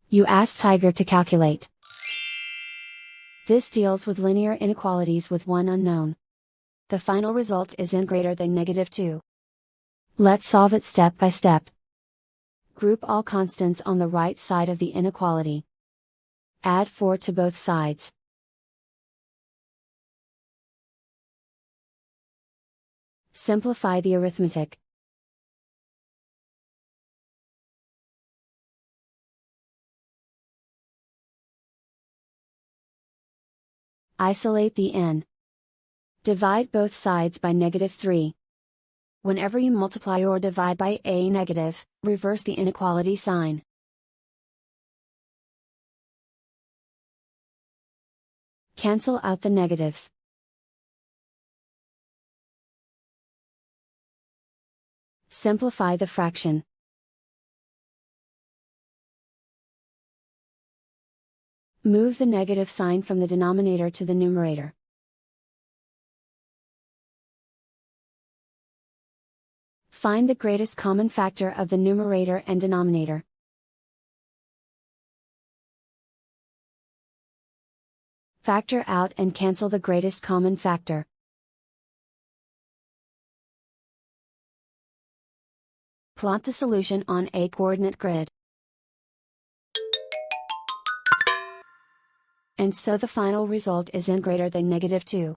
You ask Tiger to calculate. This deals with linear inequalities with one unknown. The final result is n greater than -2. Let's solve it step by step. Group all constants on the right side of the inequality. Add 4 to both sides. Simplify the arithmetic. Isolate the n. Divide both sides by -3. Whenever you multiply or divide by a negative, reverse the inequality sign. Cancel out the negatives. Simplify the fraction. Move the negative sign from the denominator to the numerator. Find the greatest common factor of the numerator and denominator. Factor out and cancel the greatest common factor. Plot the solution on a coordinate grid. And so the final result is n greater than -2.